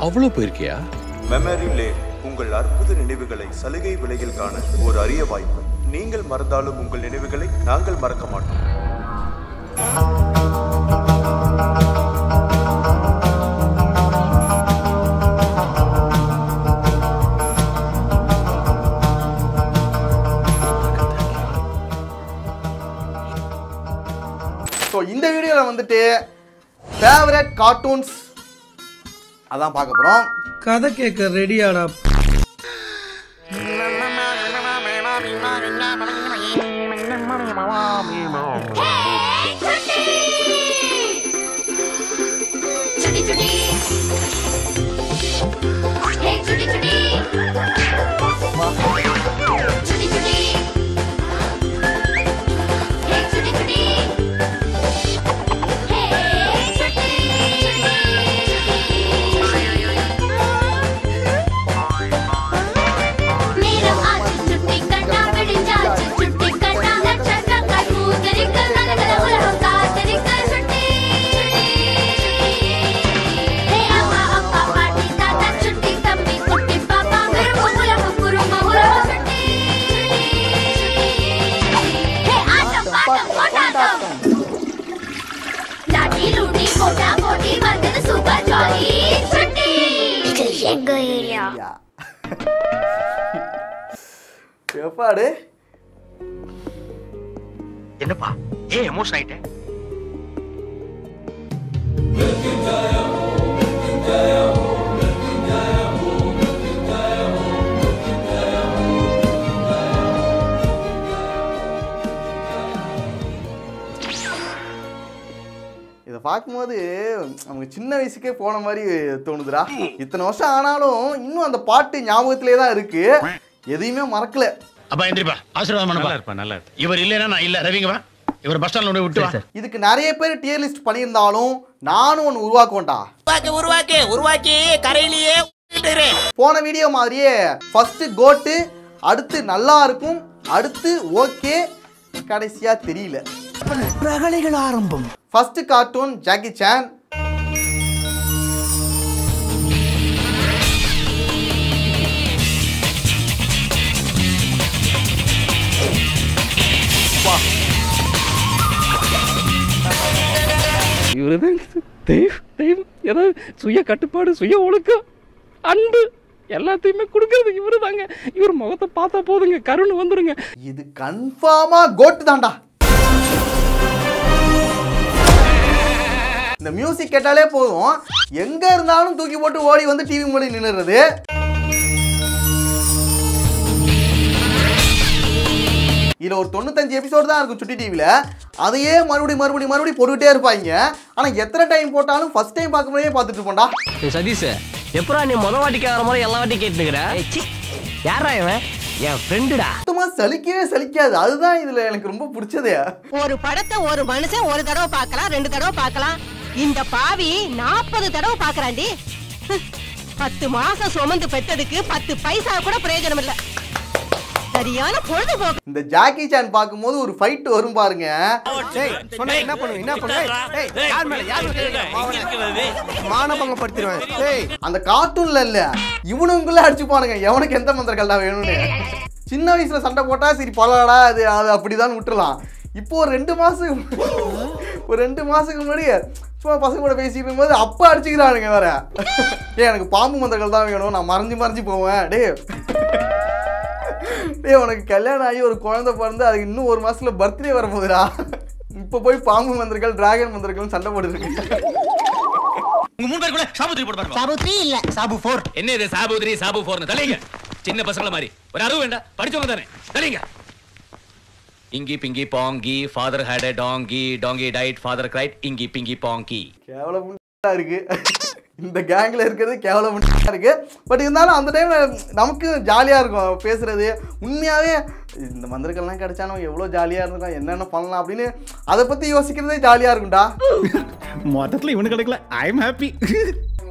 அவ்வளவு போயிருக்கியா? Memory lane உங்கள் அற்புத நினைவுகளை சலுகை விலையில் காண ஒரு அரிய வாய்ப்பு. நீங்கள் மறந்தாலும் உங்கள் நினைவுகளை நாங்கள் மறக்க மாட்டோம். ஸோ இந்த வீடியோவில் வந்துட்டு ஃபேவரட் கார்ட்டூன்ஸ் அதான் பார்க்க போகிறோம். கதை கேட்க ரெடியாடா? எப்பாடு என்னப்பா ஏன் எமோஷன் ஆயிட்டே? இதை பார்க்கும்போது நமக்கு சின்ன வயசுக்கே போன மாதிரி தோணுதுடா. இத்தனை வருஷம் ஆனாலும் இன்னும் அந்த பாட்டு ஞாபகத்திலே தான் இருக்கு, எதையுமே மறக்கல. அப்பா எந்திரிப்பா, ஆசீர்வாதம் பண்ணுப்பா. நல்லா இருப்பா, நல்லா இருக்கு. இவர் இல்லைன்னா நான் இல்ல. ரவிங்க வா, இவர் பஸ் ஸ்டாண்ட்ல விட்டு வா. இதுக்கு நிறைய பேர் டியர் லிஸ்ட் பண்ணியிருந்தாலும் நானும் ஒன்று உருவாக்குவேன்டா. உருவாக்கி கரையிலேயே போன வீடியோ மாதிரியே ஃபர்ஸ்ட் கோட்டு, அடுத்து நல்லா இருக்கும், அடுத்து ஓகே, கடைசியா தெரியல. ரகளைகள் ஆரம்பம். First cartoon Jackie Chan. இவருதான் தெய்வம். ஏதாவது சுய கட்டுப்பாடு, சுய ஒழுக்கம், அன்பு எல்லாத்தையுமே கொடுக்கறது இவரு தாங்க. இவர் முகத்தை பார்த்தா போதுங்க, கருண் வந்துருங்க. இது கன்ஃபார்மா கோட்டு தான்டா. இந்த மியூசிக் கேட்டாலே போதும், எங்க இருந்தாலும் தூக்கி போட்டு ஓடி வந்து டிவி முன்னாடி நின்னுறது. இதுல ஒரு 95 எபிசோடு தான் இருக்கும் சுட்டி டிவில. அதையே மறுபடியும் போட்டுக்கிட்டே இருப்பாங்க. ஆனா எத்தனை டைம் போட்டாலும் ஃபர்ஸ்ட் டைம் பார்க்கும்போதே பார்த்துட்டு இருப்போம்டா. சதீஷ், எப்பரா நீ முத வாட்டி கேட்கற மாதிரி எல்லா வாட்டி கேட்டுக்கிற? யாரா இவன்? என் ஃப்ரெண்டுடா. சுத்தமா சலிக்காது. அதுதான் இதுல எனக்கு ரொம்ப பிடிச்சதே. ஒரு படத்தை ஒரு மனுஷன் ஒரு தடவை பார்க்கலாம், 2 தடவை பார்க்கலாம். இந்த பாவி 40 தடவை பார்க்கறாண்டி. 10 மாசம் சுமந்து பெத்ததுக்கு 10 பைசா கூட பிரயோஜனம் இல்ல. சரியான பொழுதுபோக்கு. இந்த ஜாக்கி சான் பார்க்கும்போது ஒரு ஃபைட் வரும் பாருங்க. என்ன பண்ணுவேன்? அந்த கார்ட்டூன்ல இல்ல, இவனுக்குள்ள அடிச்சுப்பானுங்க எவனுக்கு எந்த மந்திரங்கள் தான் வேணும்னு. சின்ன வயசுல சண்டை போட்டா சரி பரவாடா, அது அப்படிதான் விட்டுறலாம். இப்போ ஒரு 2 மாசத்துக்கு முன்னாடி சும்மா பசங்க கூட பேசிட்டு இருக்கும்போது அப்ப அடிச்சுக்கிறானுங்க வேற. எனக்கு பாம்பு மந்திரங்கள் தான் வேணும், நான் மறைஞ்சு போவேன். உனக்கு கல்யாணம் ஆகி ஒரு குழந்தை பிறந்து அதுக்கு இன்னும் 1 மாசத்துல பர்த்டே வர போகுதுடா. இப்ப போய் பாம்பு மந்திரங்கள், டிராகன் மந்திரங்கள் சண்டை போட்டுருக்கு. உங்க 3 பேர் கூட சாபு3 போட்டு பாருங்க. சாபு3 இல்ல, சாபு4. என்ன இது சாபு3 சாபு4னு தலைங்க? சின்ன பசங்கள மாதிரி ஒரு அறிவு வேண்டாம், படிச்சவங்க தானே தலைங்க. Inky pinky ponky, father had a donkey, donkey died, father cried, inky pinky பாங்கி. கேவலமா இருக்கு. இந்த கேங்ல இருக்கிறது கேவலமா இருக்கு. பட் இருந்தாலும் அந்த டைம்ல நமக்கு ஜாலியா இருக்கும் பேசுறது. உண்மையாவே இந்த மந்திரங்கள்லாம் கிடைச்சா நம்ம எவ்வளவு ஜாலியா இருந்திருக்கோம், என்னென்ன பண்ணலாம் அப்படின்னு அதை பத்தி யோசிக்கிறதே ஜாலியா இருக்கும்டா. மொத்தத்துல இவனு கிடைக்கல, ஐ எம் ஹாப்பி.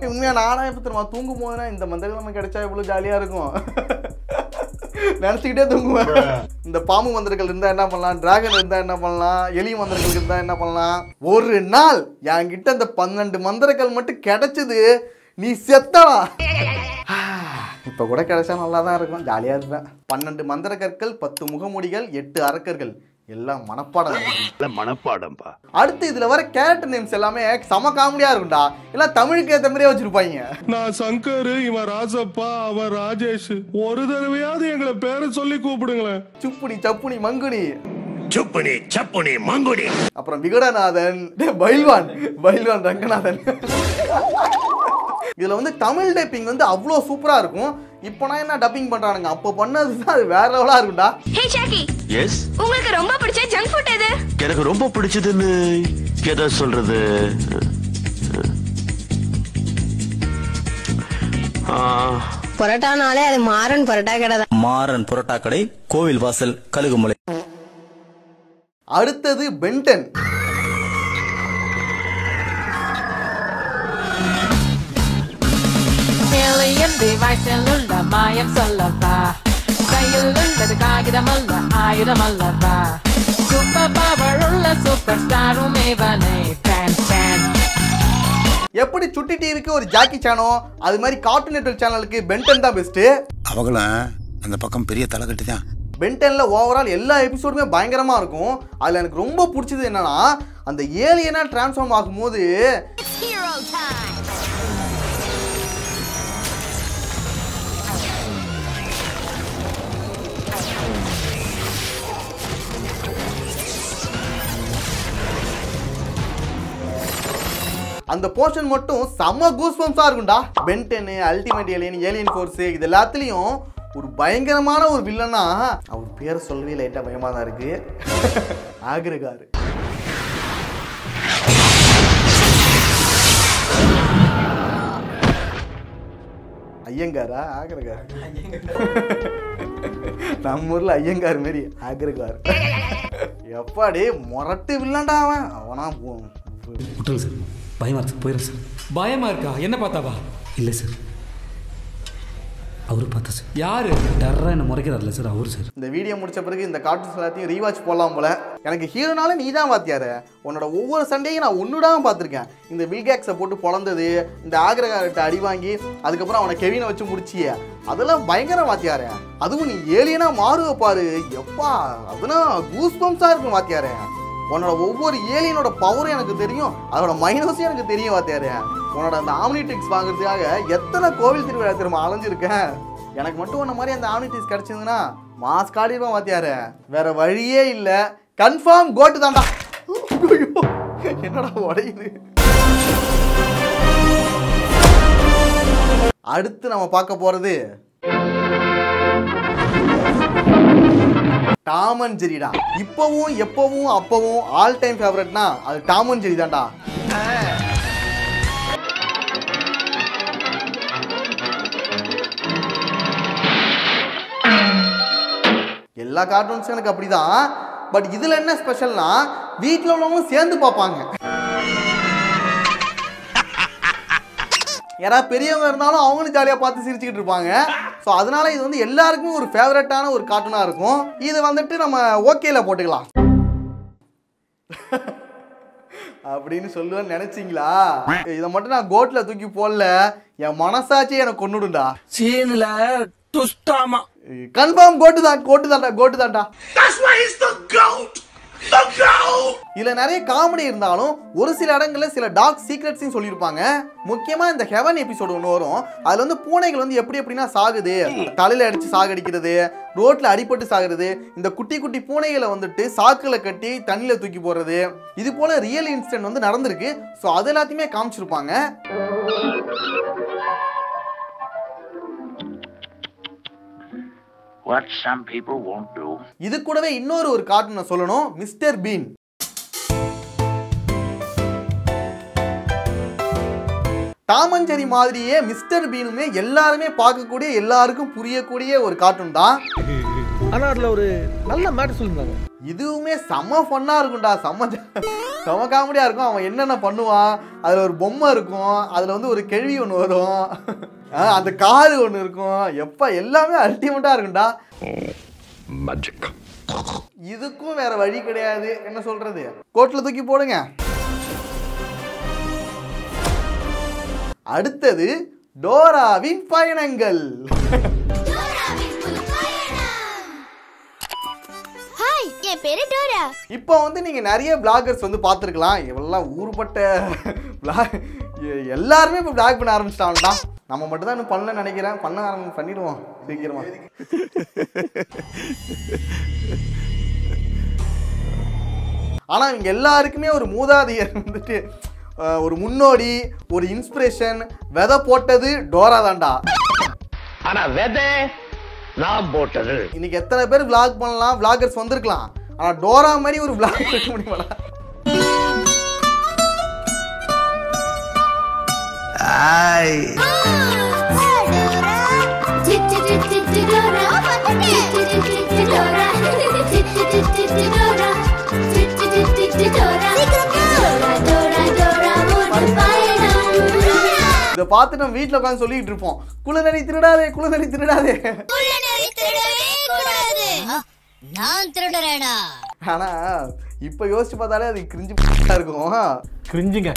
உண்மையா நானா எப்ப தெரியுமா தூங்கும் போதுனா இந்த மந்திரங்கள் நம்ம கிடைச்சா எவ்வளவு ஜாலியா இருக்கும் நினைச்சுக்கிட்டே தூங்குவேன். இந்த பாம்பு மந்திரங்கள் இருந்தா என்ன பண்ணலாம், டிராகன் இருந்தா என்ன பண்ணலாம், எலி மந்திரங்கள் இருந்தா என்ன பண்ணலாம். ஒரு நாள் என்கிட்ட இந்த 12 மந்திரங்கள் மட்டும் கிடைச்சது. நீ செத்தடா. இப்போ கூட கிடைச்சா நல்லா தான் இருக்கும், ஜாலியாக இருப்பேன். 12 மந்திர கற்கள், 10 முகமுடிகள், 8 அரக்கர்கள், எல்லாம் மனப்பாடம்பா. அடுத்து இதுல வர கேரக்டர் நேம்ஸ் எல்லாமே செம காமெடியா இருக்கும்டா. எல்லாம் தமிழுக்கு ஏற்ற மாதிரியே வச்சிருப்பாங்க. நான் சங்கர், இவன் ராசப்பா, அவன் ராஜேஷ். ஒரு தடவையாவது எங்களை பேரை சொல்லி கூப்பிடுங்களேன். சுப்புனி சப்புனி மங்குனி, சுப்புனி சப்புனி மங்குனி, அப்புறம் விகடநாதன், பைல்வான் ரங்கநாதன். இதுல வந்து தமிழ் டைப்பிங் வந்து அவ்வளோ சூப்பரா இருக்கும். இப்போ நான் என்ன டப்பிங் பண்றானுங்க, அப்போ பண்ணதுதான் அது வேற லெவலா இருக்கும்டா. ஹே ஜாக்கி, எஸ், உங்களுக்கு ரொம்ப பிடிச்ச ஜங்க் ஃபுட் எது? எனக்கு ரொம்ப பிடிச்சதுன்னு எதை சொல்றது? பரோட்டானாலே அது மாறன் பரோட்டா கடை தான். மாறன் பரோட்டா கடை, கோவில் வாசல், கழுகுமலை. அடுத்தது பென்டன். மாயம் சொல்லப்பா, கையில் உள்ளது காகிதமல்ல ஆயுதமல்லப்பா, சூப்பர் பவர் உள்ள சூப்பர் ஸ்டாரும் இவனே. எப்படி சுட்டி டிவிக்கு ஒரு ஜாக்கி சேனோ, அது மாதிரி கார்ட்டூன் நெட்வொர்க் சேனலுக்கு பென்டன் தான் பெஸ்ட். அவங்களும் அந்த பக்கம் பெரிய தலைக்கட்டி தான். பென்டன்ல ஓவரால் எல்லா எபிசோடுமே பயங்கரமா இருக்கும். அதுல எனக்கு ரொம்ப பிடிச்சது என்னன்னா, அந்த ஏலியனா டிரான்ஸ்ஃபார்ம் ஆகும்போது அந்த போர்ஷன் மட்டும் செம்ம கூஸ்பம்ஸா இருக்கும்டா. Ben 10, ultimate alien, alien force, இது எல்லாத்துலயும் ஒரு பயங்கரமான ஒரு வில்லனா, அவர் பேரை சொல்லவே லைட்டா பயமா தான் இருக்கு. ஆக்ரகார். ஐயங்காரா? ஆக்ரகார். நம்ம ஊர்ல ஐயங்கார் மாரி ஆக்ரகார். எப்பாடி மொரட்டு வில்லன்டா அவன். அவனா விட்டுருங்க சார், பயமா இருக்கு, போயிடும் சார். பயமா இருக்கா? என்ன பார்த்தாவா? இல்லை சார், அவரு பார்த்தா சார். யாரு? டர்ரா என்ன முறைக்கிறார்ல சார், அவரு சார். இந்த வீடியோ முடிச்ச பிறகு இந்த கார்ட்டூன்ஸ் எல்லாத்தையும் ரீவாட்ச் போடலாம் போல. எனக்கு ஹீரோனால நீ தான் பார்த்தியாரு. உன்னோட ஒவ்வொரு சண்டையும் நான் ஒன்றுடாம பார்த்துருக்கேன். இந்த வில்கேக்ஸை போட்டு பொழந்தது, இந்த ஆக்ரகார்ட்ட அடி வாங்கி அதுக்கப்புறம் அவனை கெவினை வச்சு முடிச்சிய, அதெல்லாம் பயங்கரம் வாத்தியாரு. அதுவும் நீ ஏலியனா மாறுவ பாரு, எப்பா அதெல்லாம் கூஸ்பம்ஸா இருக்கும் வாத்தியாரு. உன்னோட ஒவ்வொரு ஏலியனோட பவரும் எனக்கு தெரியும், அதோட மைனஸும் எனக்கு தெரியும் வாத்தியாரு. உன்னோட அந்த ஆம்னிட்ரிக்ஸ் வாங்குறதுக்காக எத்தனை கோவில் திருவிழா திரும்ப அலைஞ்சிருக்கேன். எனக்கு மட்டும் உன்ன மாதிரி அந்த ஆம்னிட்ரிக்ஸ் கிடைச்சதுன்னா மாஸ் காடிடுவேன் வாத்தியாரு. வேற வழியே இல்லை, கன்ஃபார்ம் கோட்டு தான்டா. என்னடா உடையுது. அடுத்து நம்ம பார்க்க போறது டாம் அண்ட் ஜெரிடா. இப்பவும் எப்பவும் அப்பவும் ஆல் டைம் ஃபேவரட்னா அது டாம் அண்ட் ஜெரி தான்டா. எல்லா கார்ட்டூன்ஸும் எனக்கு அப்படிதான். பட் இதுல என்ன ஸ்பெஷல்னா, வீட்டில் உள்ளவங்களும் சேர்ந்து பார்ப்பாங்க. யாராவது பெரியவங்க இருந்தாலும் அவங்களும் ஜாலியாக பார்த்து சிரிச்சுக்கிட்டு இருப்பாங்க. ஸோ அதனால இது வந்து எல்லாருக்குமே ஒரு ஃபேவரட்டான ஒரு கார்ட்டூனாக இருக்கும். இது வந்துட்டு நம்ம ஓகேல போட்டுக்கலாம் அப்படின்னு சொல்லுவேன்னு நினைச்சிங்களா? இதை மட்டும் நான் கோட்ல தூக்கி போடல, என் மனசாட்சி எனக்கு கொன்னுடுண்டா. சீன்ல துஷ்டாமா கன்ஃபார்ம் கோட்டு தான்டா. இதுல நிறைய காமெடி இருந்தாலும் ஒரு சில இடங்கள்ல சில டார்க் சீக்ரெட்ஸையும் சொல்லியிருப்பாங்க. முக்கியமா இந்த ஹெவன் எபிசோடு ஒன்று வரும். அதுல வந்து பூனைகள் வந்து எப்படின்னா சாகுது, தலையில அடிச்சு சாகடிக்கிறது, ரோட்ல அடிபட்டு சாகுறது, இந்த குட்டி குட்டி பூனைகளை வந்துட்டு சாக்குல கட்டி தண்ணியில தூக்கி போடுறது, இது போல ரியல் இன்சிடென்ட் வந்து நடந்திருக்கு. ஸோ அது எல்லாத்தையுமே காமிச்சிருப்பாங்க. What some people won't do. இது கூடவே இன்னொரு ஒரு கார்ட்டூனை சொல்லணும், mister been. Tom and Jerry மாதிரியே மிஸ்டர் பீனுமே எல்லாருமே பார்க்கக்கூடிய, எல்லாருக்கும் புரியக்கூடிய ஒரு கார்ட்டூன் தான். ஆனா அதுல ஒரு நல்ல மேட்டர் சொல்லிருந்தாங்க. இதுவுமே செம்ம ஃபன்னா இருக்கும்டா, செம்ம காமெடியா இருக்கும். அவன் என்னென்ன பண்ணுவான், அதுல ஒரு பொம்மை இருக்கும், அதுல வந்து ஒரு கேள்வி ஒன்று வரும், அந்த காரு ஒன்று இருக்கும். எப்ப எல்லாமே அல்டிமேட்டா இருக்கும்டா. இதுக்கும் வேற வழி கிடையாது. என்ன சொல்றது, கோட்ல தூக்கி போடுங்க. அடுத்தது டோராவின் பயணங்கள். ஹாய், என் பேரு டோரா. இப்போ வந்து நீங்க நிறைய vloggers வந்து பார்த்துருக்கலாம். இவெல்லாம் ஊருப்பட்ட எல்லாருமே இப்போ vlog பண்ண ஆரம்பிச்சிட்டாங்கடா. நம்ம மட்டும் தான் இன்னும் பண்ணலன்னு நினைக்கிறேன். பண்ணிடுவோம் சீக்கிரமா. ஆனா இவங்க எல்லாருக்குமே ஒரு மூதாதையர் வந்துட்டு ஒரு முன்னோடி, ஒரு இன்ஸ்பிரேஷன், விதை போட்டது டோரா தான்டா. ஆனா விதை நான் போட்டது. இன்னைக்கு எத்தனை பேர் vlog பண்ணலாம், vloggers வந்திருக்கலாம். ஆனா டோரா மாதிரி ஒரு vlog எடுக்க முடியுமாடா? இதை பார்த்து நம்ம வீட்டில் உட்காந்து சொல்லிட்டு இருப்போம், குளநரி திருடாதே, குளநரி திருடாதே. நான் திருடுறேனா? ஆனா இப்ப யோசிச்சு பார்த்தாலே அது கிரிஞ்சு இருக்கும். கிரிஞ்சுங்க,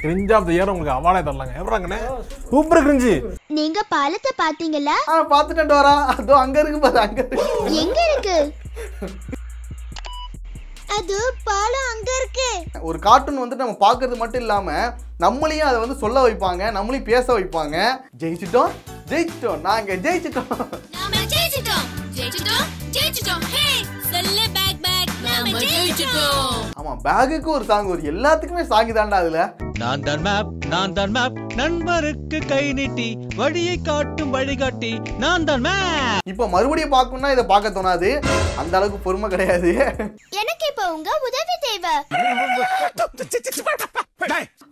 கிரிஞ்ச் ஆஃப் தி இயர் உங்களுக்கு அவார்டே தரலாங்க. எப்பறாங்கண்ணே சூப்பர் கிரிஞ்சு. நீங்க பாலத்தை பாத்தீங்களா? பாத்துட்டேன் டோரா. அதோ அங்க இருக்கு பாரு, அங்க இருக்கு. எங்க இருக்கு? அது பாலம் அங்க இருக்கு. ஒரு கார்ட்டூன் வந்து நம்ம பாக்குறது மட்டும் இல்லாம நம்மளையும் அதை வந்து சொல்ல வைப்பாங்க, நம்மளையும் பேச வைப்பாங்க. ஜெயிச்சிட்டோம், ஜெயிச்சிட்டோம், நாங்க ஜெயிச்சிட்டோம், நாம ஜெயிச்சிட்டோம், ஜெயிச்சிட்டோம், ஜெயிச்சிட்டோம். ஹே, சொல்ல பேக் பேக், நாம ஜெயிச்சிட்டோம். ஆமா, பேக்குக்கு ஒரு சாங், ஒரு எல்லாத்துக்குமே சாங் தான்டா அதுல. நான் தான் மேப், நண்பருக்கு கை நீட்டி வழியை காட்டும் வழிகாட்டி, நான் தான் மேப். இப்ப மறுபடியும் பார்க்கணும்னா இதை பார்க்க தோணாது, அந்த அளவுக்கு பொறுமை கிடையாது. எனக்கு இப்ப உங்க உதவி தேவை.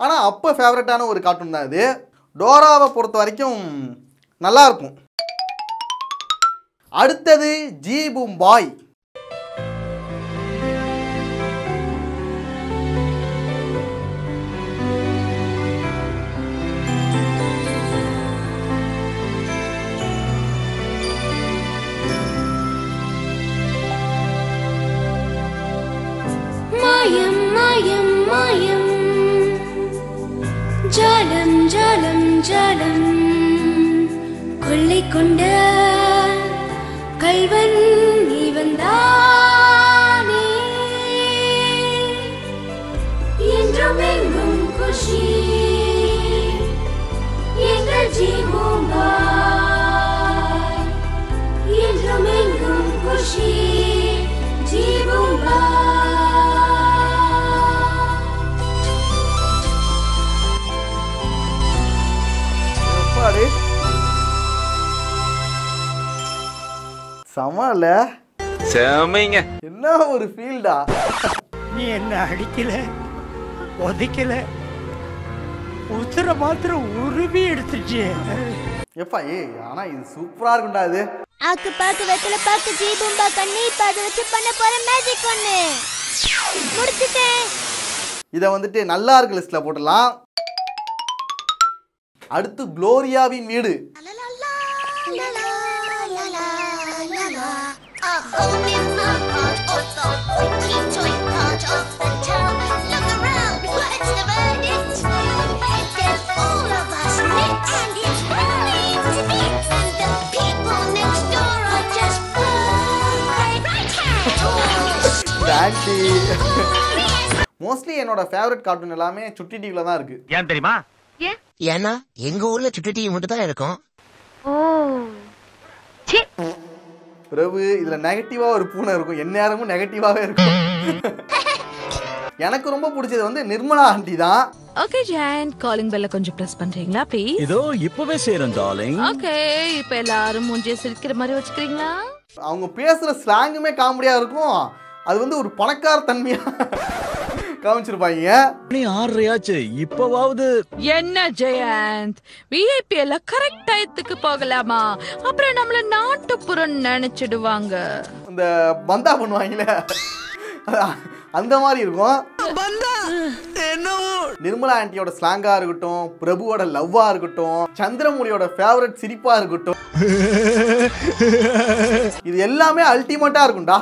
ஆனா அப்ப ஃபேவரட்டான ஒரு கார்ட்டூன் தான் இது. டோராவை பொறுத்த வரைக்கும் நல்லா இருக்கும். அடுத்தது ஜி பூம் பாய். மாயம் மாயம் மாயம், ஜாலம் ஜாலம் ஜாலம், கொள்ளை கொண்ட கல்வன் இவன் தானே, என்றும் எங்கும் குஷி எங்கள் ஜீவூம்பா, என்றும் எங்கும் குஷி ஜீவூம்பா. சமால செமைங்க. என்ன ஒரு ஃபீல்டா. நீ என்ன அடிக்கல, ஒதைக்கல, உத்தர மாத்திரம் உருவி எடுத்துச்சு. எப்பா ஆனா இது சூப்பரா இருக்கும்டா. இது ஆக்கு பாக்கு வெத்தல பாக்கு ஜீபூம்பா கண்ணி பாத வச்சு பண்ண போற மேஜிக் ஒண்ணு முடிச்சிட்டேன். இத வந்துட்டு நல்லா இருக்கு லிஸ்ட்ல போடலாம். அடுத்து குளோரியாவின் வீடு. மோஸ்ட்லி என்னோட ஃபேவரட் கார்ட்டூன் எல்லாமே சுட்டி டிவில தான் இருக்கு. ஏன் தெரியுமா? ஏன்னா எங்க ஊர்ல சுட்டி டிவி மட்டும் தான் இருக்கும். பிரபு இதுல நெகட்டிவா ஒரு பூனை இருக்கும், எந்நேரமும் நெகட்டிவாவே இருக்கும். எனக்கு ரொம்ப பிடிச்சது வந்து நிர்மலா ஆண்டி தான். ஓகே ஜான், காலிங் பெல்ல கொஞ்சம் பிரஸ் பண்றீங்களா ப்ளீஸ்? இதோ இப்பவே சேரன் டார்லிங். ஓகே, இப்போ எல்லாரும் மூஞ்சிய சிரிக்கிற மாதிரி வச்சுக்கிறீங்களா? அவங்க பேசுற ஸ்லாங்குமே காமெடியா இருக்கும். அது வந்து ஒரு பணக்கார தன்மையா காமிச்சிருப்பாங்க. நீ ஆறரையாச்சு, இப்பவாவது என்ன ஜெயந்த், விஐபி எல்லாம் கரெக்ட் டயத்துக்கு போகலாமா? அப்புறம் நம்மள நாட்டுப்புறம் நினைச்சிடுவாங்க. இந்த பந்தா பண்ணுவாங்களே அந்த மாதிரி இருக்கும். நிர்மலா ஆண்டியோட ஸ்லாங்கா இருக்கட்டும், பிரபுவோட லவ்வா இருக்கட்டும், சந்திரமுடியோட ஃபேவரட் சிரிப்பா இருக்கட்டும், இது எல்லாமே அல்டிமேட்டா இருக்கும்டா.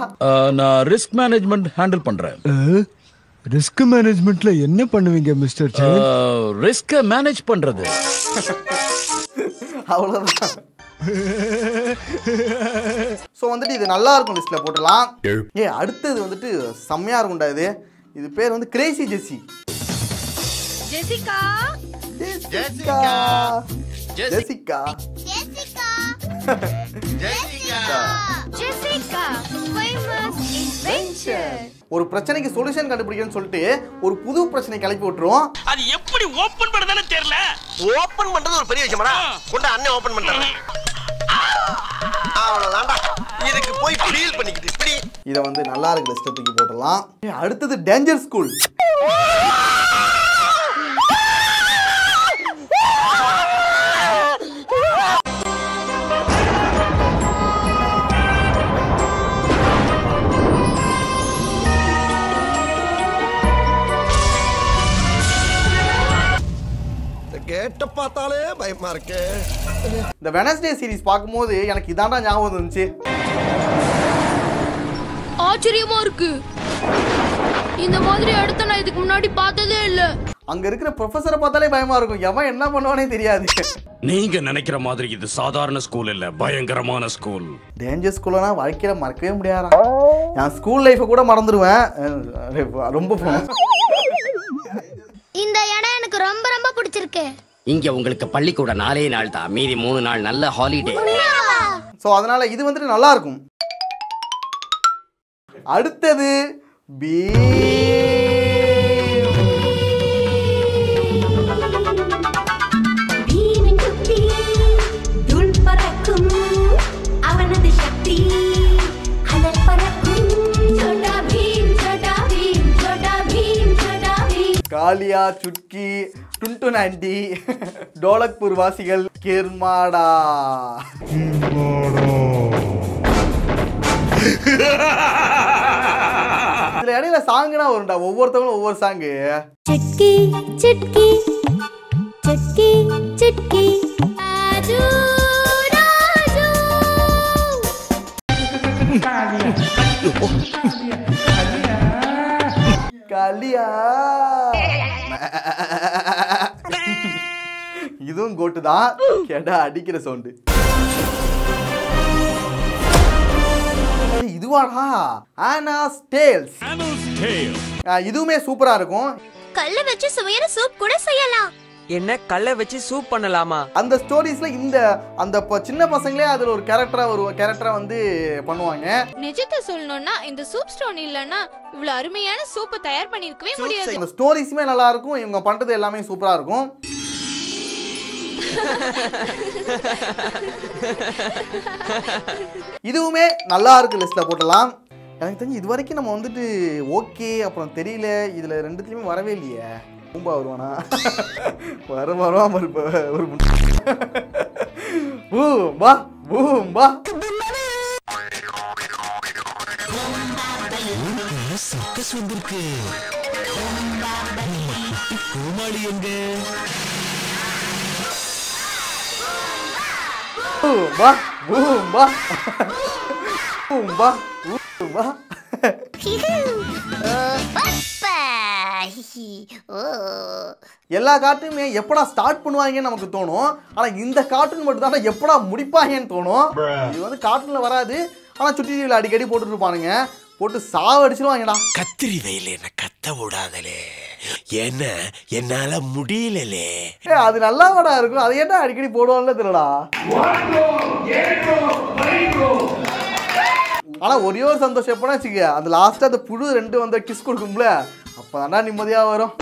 நான் ரிஸ்க் மேனேஜ்மெண்ட் ஹேண்டில் பண்றேன். ரிஸ்க் மேனேஜ்மெண்ட்ல என்ன பண்ணுவீங்க மிஸ்டர் ஜெயின்? ரிஸ்க் மேனேஜ் பண்றது. அவ்வளவுதான். ஸோ வந்துட்டு இது நல்லா இருக்கும், லிஸ்ட்ல போட்டுடலாம். அடுத்தது வந்துட்டு செம்மையா இருக்கும்டா. இது பேர் வந்து crazy Jessie. Jessica Jessica Jessica Jessica famous invention. ஒரு பிரச்சனைக்கு சொல்யூஷன் கண்டுபிடிக்கணும்னு சொல்லிட்டு ஒரு புது பிரச்சனை கிளப்பி விட்டுரும். அது எப்படி ஓபன் பண்றதுன்னு தெரியல. ஓபன் பண்றது ஒரு பெரிய விஷயமாடா. கொண்ட அண்ணே ஓபன் பண்றானே. அவ்வளவுதான்டா. இதுக்கு போய் ஃபீல் பண்ணிக்கிட்டு இப்படி இத வந்து நல்லா இருக்கு, லிஸ்ட் தூக்கி போடலாம். அடுத்தது டேஞ்சர் ஸ்கூல். கேட்ட பார்த்தாலே பயமா இருக்கு. இந்த வெனஸ்டே சீரிஸ் பார்க்கும்போது எனக்கு இதாண்டா ஞாபகம் வந்துச்சு. ஆச்சரியமா இருக்கு. இந்த மாதிரி அடுத்த நான் இதுக்கு முன்னாடி பார்த்ததே இல்ல. அங்க இருக்கிற ப்ரொஃபசரை பார்த்தாலே பயமா இருக்கும். எவன் என்ன பண்ணுவானே தெரியாது. நீங்க நினைக்கிற மாதிரி இது சாதாரண ஸ்கூல் இல்ல, பயங்கரமான ஸ்கூல். டேஞ்சர் ஸ்கூல்னா வாழ்க்கையில மறக்கவே முடியாதா. நான் ஸ்கூல் லைஃபை கூட மறந்துடுவேன். ரொம்ப இந்த இடம் எனக்கு ரொம்ப ரொம்ப பிடிச்சிருக்கு. இங்க உங்களுக்கு பள்ளிக்கூட 4 நாள் தான், மீதி 3 நாள் நல்ல ஹாலிடே. சோ அதனால இது வந்துட்டு நல்லா இருக்கும். அடுத்தது அவனது சக்தி காலியா, சுட்கி, டுன்டுன் ஆண்டி, டோலக்பூர் வாசிகள், கிர்மாடா. இதுல இடையில சாங்குனா வரும்டா, ஒவ்வொருத்தவங்களும் ஒவ்வொரு சாங்கு. சிட்கி சிட்கி சிட்கி சிட்கி ராஜு ராஜு காலியா. இதுவும் கோட்டு தான். கேட்டா அடிக்கிற சவுண்டு. இதுவாடா ஆனாஸ் டேல்ஸ். இதுவுமே சூப்பரா இருக்கும். கல்ல வச்சு சுவையான சூப் கூட செய்யலாம். என்ன கல்ல வச்சு சூப் பண்ணலாமா? அந்த ஸ்டோரிஸ்ல இந்த அந்த சின்ன பசங்களே அதுல ஒரு கேரக்டரா வந்து பண்ணுவாங்க. நிஜத்தை சொல்லணும்னா இந்த சூப் ஸ்டோன் இல்லனா இவ்வளவு அருமையான சூப் தயார் பண்ணிருக்கவே முடியாது. இந்த ஸ்டோரிஸ்மே நல்லா இருக்கும், இவங்க பண்றது எல்லாமே சூப்பரா இருக்கும். இதுவுமே நல்லா இருக்கு, லிஸ்ட்ல போடலாம். எனக்கு தெரிஞ்சு இது வரைக்கும் நம்ம வந்துட்டு ஓகே அப்புறம் தெரியல இதுல ரெண்டுத்துலயுமே வரவே இல்லையே. பூம்பா வருவானா? வருவான் ஒரு பூம்பா பூம்பா. சர்க்கஸ் வந்திருக்கு. கோமாளி எங்க? பூம்பா பூம்பா பூம்பா பூம்பா. எல்லா கார்ட்டூனுமே எப்படா ஸ்டார்ட் பண்ணுவாங்கன்னு நமக்கு தோணும். ஆனா இந்த கார்ட்டூன் மட்டும் தான் எப்படா முடிப்பாங்கன்னு தோணும். இது வந்து கார்ட்டூன்ல வராது, ஆனா சுட்டி டிவில அடிக்கடி போட்டுட்டு இருப்பானுங்க. போட்டு சாவடிச்சிருவாங்கடா. கத்திரி வெயில என்ன கத்த விடாதலே, என்ன என்னால முடியலலே. அது நல்லாவடா இருக்கும். அது என்ன அடிக்கடி போடுவாங்கன்னு தெரியலடா. ஆனா ஒரே ஒரு சந்தோஷம் எப்பனா வச்சுக்க, அந்த லாஸ்டா அந்த புழு 2 வந்து கிஸ் கொடுக்கும்ல, அப்பதான்டா நிம்மதியா வரும்.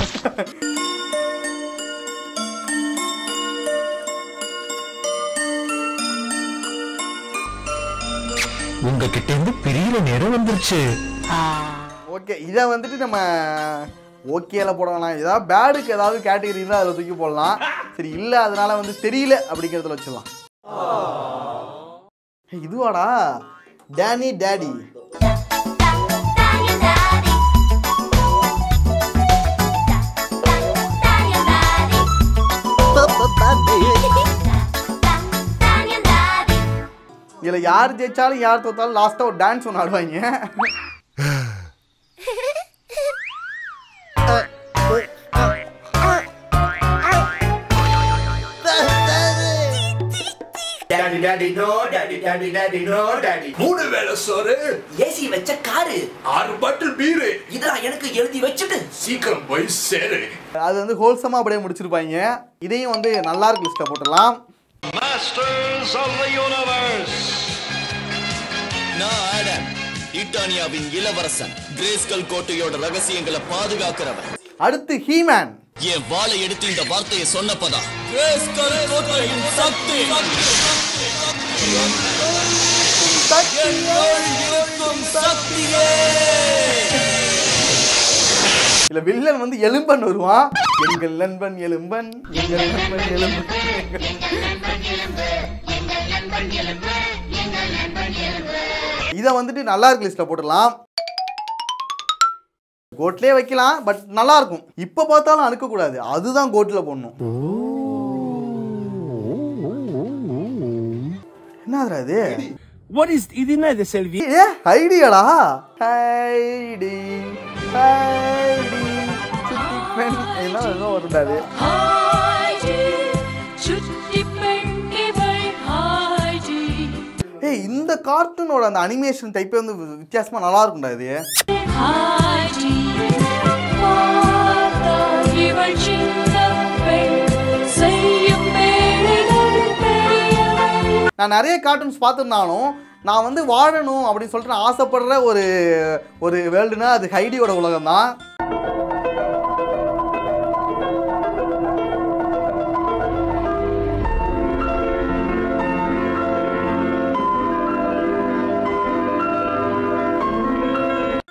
உங்ககிட்ட இருந்து பிரியிற நேரம் வந்துருச்சு. ஓகே, இதை வந்துட்டு நம்ம ஓகேல போடலாம். ஏதாவது பேடுக்கு ஏதாவது கேட்டகரி இருந்தால் அதில் தூக்கி போடலாம். சரி இல்லை அதனால வந்து தெரியல அப்படிங்கிறதுல வச்சிடலாம். இதுவாடா டேனி டேடி. இதில் யார் ஜெயிச்சாலும் யார் தோத்தாலும் லாஸ்ட்டாக ஒரு டான்ஸ் ஒன்று ஆடுவாங்க. Daddy daddy no daddy daddy daddy no daddy 3 வேளை சோறு ஏசி வச்ச காரு 6 பாட்டில் பீர் இதெல்லாம் எனக்கு எழுதி வச்சிட்டு சீக்கிரம் போய் சேரு. அது வந்து ஹோல்சமா அப்படியே முடிச்சிருப்பாங்க. இதையும் வந்து நல்லா இருக்கு லிஸ்ட்ல போடலாம். Masters of the Universe. நான் ஆடம், இட்டானியாவின் இளவரசன், கிரேஸ்கல் கோட்டையோட ரகசியங்களை பாதுகாக்கிறவன். அடுத்து ஹீமேன். என் வாளை எடுத்து இந்த வார்த்தையை சொன்னப்பதான் கிரேஸ்கல் கோட்டையின் சக்தி சக்தியே. இல்ல வில்லன் வந்து எலும்பன் வருவான். எங்கள் நண்பன் எலும்பன், எங்கள் நண்பன் எலும்பன். இதை வந்துட்டு நல்லா இருக்கு லிஸ்ட்ல போட்டுடலாம். கோட்லயே வைக்கலாம், பட் நல்லா இருக்கும். இப்ப பார்த்தாலும் அனுக்க கூடாது, அதுதான் கோட்ல போடணும். என்னதுடா இது? What is இது என்னது செல்வி? ஏ ஹைடியாடா. ஹைடி ஹைடி சுட்டி பெண் என்ன வருடாது. ஏய் இந்த கார்ட்டூனோட அந்த அனிமேஷன் டைப்பே வந்து வித்தியாசமா நல்லா இருக்கும்டா இது. நான் நிறைய கார்ட்டூன்ஸ் பார்த்துருந்தாலும் நான் வந்து வாழணும் அப்படின்னு சொல்லிட்டு நான் ஆசைப்படுற ஒரு வேர்ல்டுனா அது ஹைடியோட உலகம் தான்.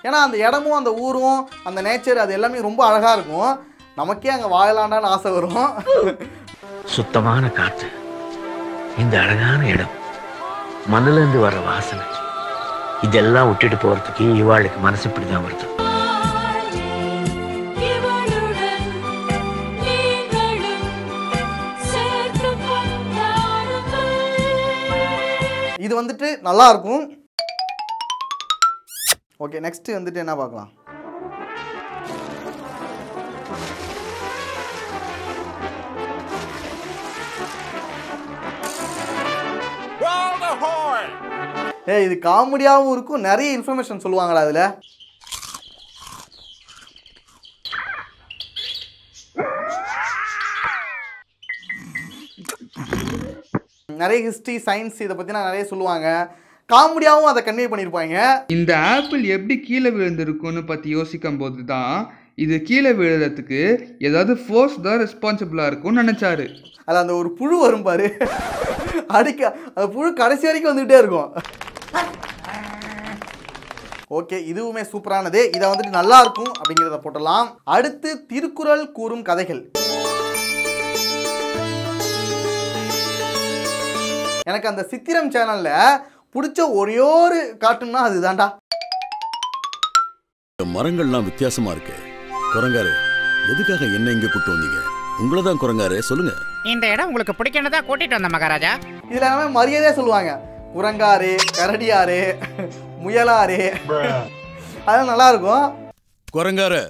ஏன்னா அந்த இடமும் அந்த ஊரும் அந்த நேச்சர் அது எல்லாமே ரொம்ப அழகா இருக்கும். நமக்கே அங்கே வாழலாண்டான்னு ஆசை வரும். சுத்தமான காற்று, இந்த அழகான இடம், மண்ணுல இருந்து வர்ற வாசனை, இதெல்லாம் விட்டுட்டு போறதுக்கு இவாளுக்கு மனசு இப்படிதான் வருது. இது வந்துட்டு நல்லா இருக்கும். ஓகே, நெக்ஸ்ட் வந்துட்டு என்ன பார்க்கலாம்? ஏய் இது காமெடியாகவும் இருக்கும், நிறைய இன்ஃபர்மேஷன் சொல்லுவாங்களா அதுல. நிறைய ஹிஸ்டரி சயின்ஸ் இதை பற்றினா நிறைய சொல்லுவாங்க. காமெடியாகவும் அதை கன்வே பண்ணியிருப்பாங்க. இந்த ஆப்பிள் எப்படி கீழே விழுந்திருக்குன்னு பற்றி யோசிக்கும் போது தான் இது கீழே விழுறதுக்கு ஏதாவது ஃபோர்ஸ் தான் ரெஸ்பான்சிபிளாக இருக்கும்னு நினச்சாரு. அதில் அந்த ஒரு புழு வரும் பாரு, அடிக்க அந்த புழு கடைசி வரைக்கும் வந்துகிட்டே இருக்கும். ஓகே, இதுவுமே சூப்பரானது. இதை வந்துட்டு நல்லா இருக்கும் அப்படிங்கிறத போட்டலாம். அடுத்து திருக்குறள் கூறும் கதைகள். எனக்கு அந்த சித்திரம் சேனல்ல பிடிச்ச ஒரே ஒரு கார்ட்டூன்னா அதுதான்டா. மரங்கள்லாம் வித்தியாசமா இருக்கு. குரங்காரு, எதுக்காக என்ன இங்க கூட்டு வந்தீங்க? உங்களை தான் குரங்காரு, சொல்லுங்க. இந்த இடம் உங்களுக்கு பிடிக்கணும்தான் கூட்டிட்டு வந்த மகாராஜா. இதுல எல்லாமே மரியாதையா சொல்லுவாங்க. குரங்காரு, கரடியாரு, முயலாரு, அதெல்லாம் நல்லா இருக்கும். குரங்காரு,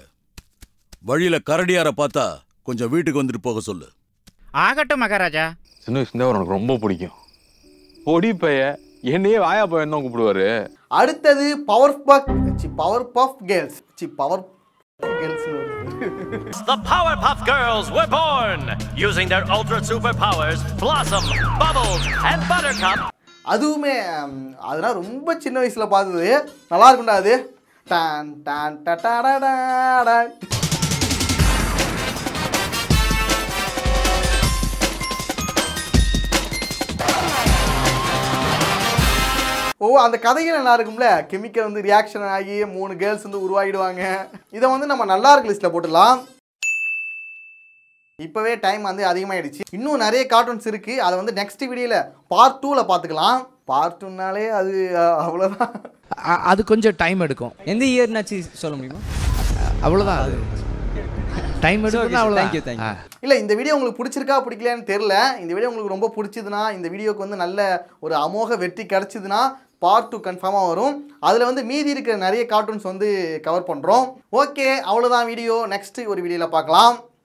வழியில கரடியார பார்த்தா கொஞ்சம் வீட்டுக்கு வந்துட்டு போக சொல்லு. ஆகட்டும் மகாராஜா. சின்ன வயசுல உனக்கு ரொம்ப பிடிக்கும். பொடி பைய என்னையே வாயா பையன் தான் கூப்பிடுவாரு. அடுத்தது power puff girls. The Powerpuff Girls were born using their ultra superpowers, Blossom, Bubbles, and Buttercup. அதுவுமே அதெல்லாம் ரொம்ப சின்ன வயசுல பார்த்தது, நல்லா இருக்கும்டா அது. Don Don டடடடடா. ஓ அந்த கதைகள் நல்லா இருக்கும்ல. கெமிக்கல் வந்து ரியாக்ஷன் ஆகி 3 கேர்ள்ஸ் வந்து உருவாகிடுவாங்க. இதை வந்து நம்ம நல்லா இருக்கு லிஸ்ட்ல போட்டுடலாம். இப்போவே டைம் வந்து அதிகமாகிடுச்சு. இன்னும் நிறைய கார்ட்டூன்ஸ் இருக்கு. அதை வந்து நெக்ஸ்ட் வீடியோல பார்ட் 2ல பார்த்துக்கலாம். பார்ட் 2னாலே அது அவ்வளோதான். அது கொஞ்சம் டைம் எடுக்கும். எந்த இயர்னாச்சு சொல்ல முடியுமா? அவ்வளோதான், அது டைம் எடுக்கும். அவ்வளோதான். இல்லை, இந்த வீடியோ உங்களுக்கு பிடிச்சிருக்கா பிடிக்கலன்னு தெரியல. இந்த வீடியோ உங்களுக்கு ரொம்ப பிடிச்சதுன்னா, இந்த வீடியோக்கு வந்து நல்ல ஒரு அமோக வெற்றி கிடச்சிதுன்னா பார்ட் 2 கன்ஃபார்மாக வரும். அதில் வந்து மீதி இருக்கிற நிறைய கார்ட்டூன்ஸ் வந்து கவர் பண்ணுறோம். ஓகே, அவ்வளோதான் வீடியோ. நெக்ஸ்ட் ஒரு வீடியோவில் பார்க்கலாம்.